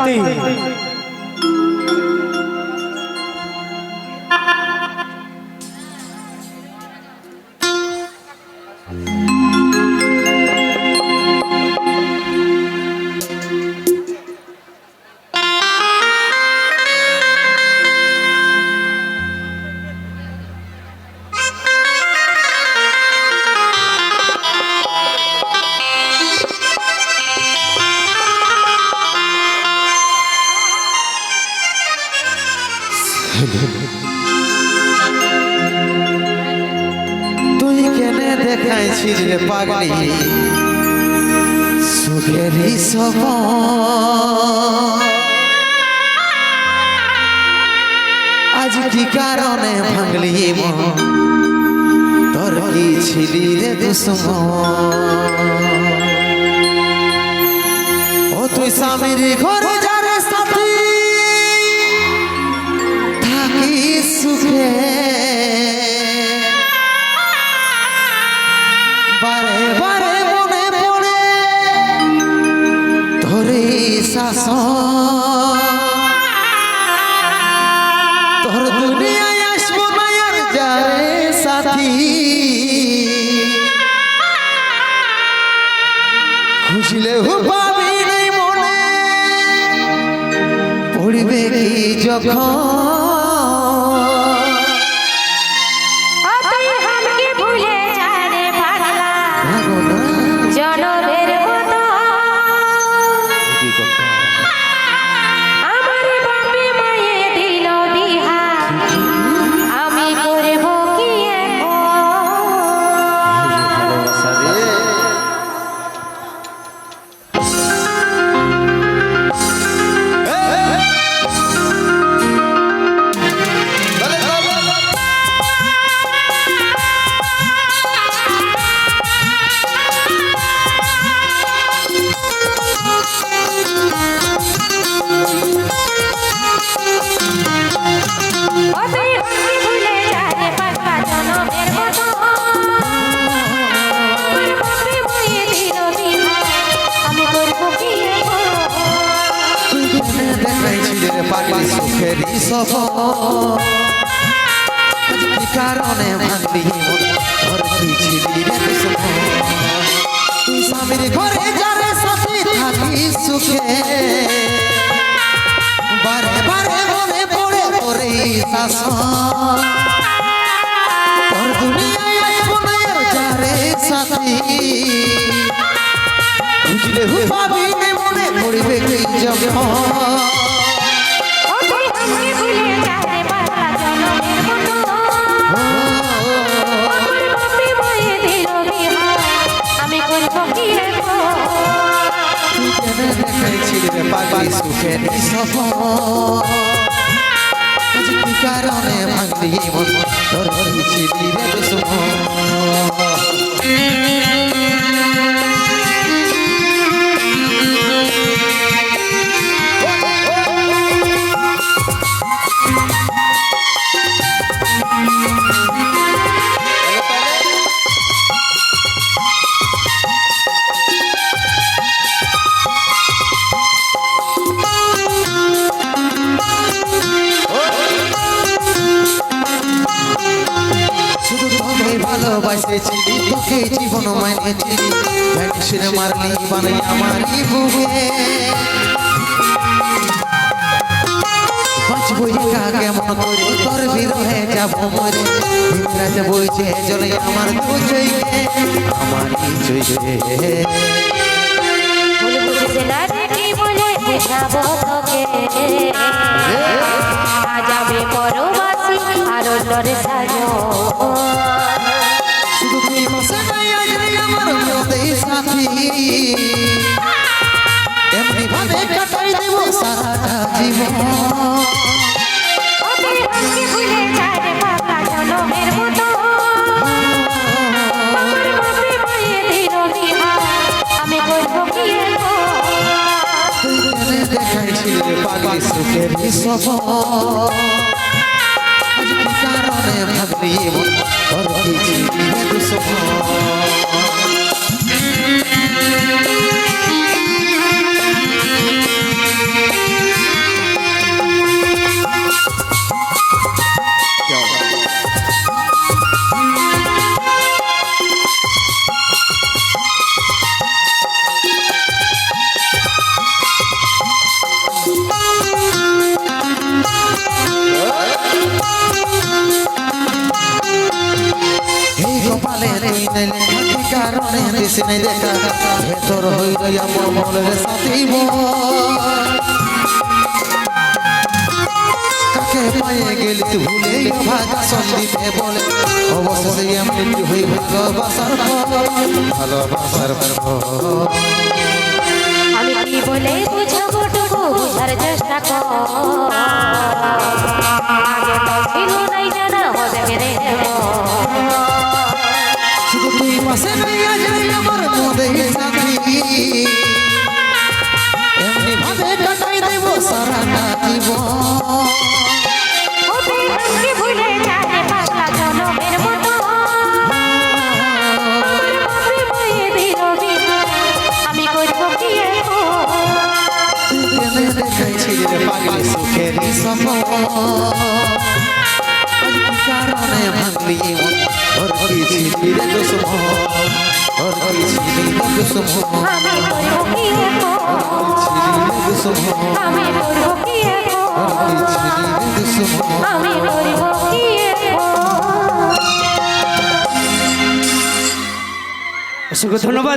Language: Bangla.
পাগলি তুই কেনে দেখাইছিস রে পাগলি সুখেরই সব আজ কি কারণে ভাঙলি মন তোর কি ছিলি রে দুশ্মন ও তুই স্বামীর ঘরে যারে সাথী থাকি সুখে বারে বারে মনে পড়ে তোরে শাসন তোর দুনিয়ায় আসবো না আর যারে সাথী খুশিলে পাবি নাই মনে পড়বে কি যখন পাগলি সুখেরই সব কি কারণে ভাঙলি মন তোর কি ছিলি রে দুশ্মন তুই স্বামীর ঘরে যারে সাথী থাকি সুখে বারে বারে মনে পড়ে তোরে শাসন তোর দুনিয়ায় আসবো না আর যারে সাথী বুঝলে পাবি না মনে পড়বে কি যখন পাগলি সুখেরই সব আজ কি কারণে ভাঙলি মন তোর কি ছিলি রে দুশ্মন ভালোবাসেছিলি তোকে জীবন মানেছিলি ভ্যানিসের মারলি বানাই আমারই বুকে বাঁচবো একা কেমন করে তোর বিরহে যাবো মরে দিনরাতে বইছে চলে আমার দু চোখে আমারই চোখে ভুল বুঝিস না রে কি বলে বোঝাবো তোকে যাবে পরবাসী আর অন্যর সাজো এমনি ভাবে কাটাই দেব সারাটা জীবন ভুলে যায় রে পাগলা জনমের মতো আমি করবো কি দেখাইছিল পাগলি সুখেরই সব আজ কি কারণে ভাবলি মন তোর কি ছিলি রে দুশ্মন শেষ নাই দেখা ভেতর হইল আমার মনের সাথী কাকে পায়ে গেলি তুই ভুলে ভাগা সন্দীপে বলে অবশেষে এমনি হই ভালোবাসার ভালোবাসার আমি কি বলে বুঝাবো টুকু বুঝার চেষ্টা কর আগে তো ছিল নাই জানা হবে মেরে শুধু তুই পাশে নাই আজ আমার মদের সাথী এমনি ভাবে কাটাই দেব সারাটা জীবন ওতে আমাকে ভুলে যায় পাগলা জনমের মতো আমার বাপে বয়ে দিল বিহার আমি করবো কি এখন কেনে দেখাইছিলি রে পাগলি সুখেরই সফর আজ কি কারণে ভাঙলি ওর কি ছিলি রে দুশ্মন ওর কি ছিলি রে দুশ্মন আমি করবো কি এখন ছিলি রে দুশ্মন আমি করবো কি এখন ওর কি ছিলি রে দুশ্মন আমি করবো কি এখন অসংখ্য ধন্যবাদ।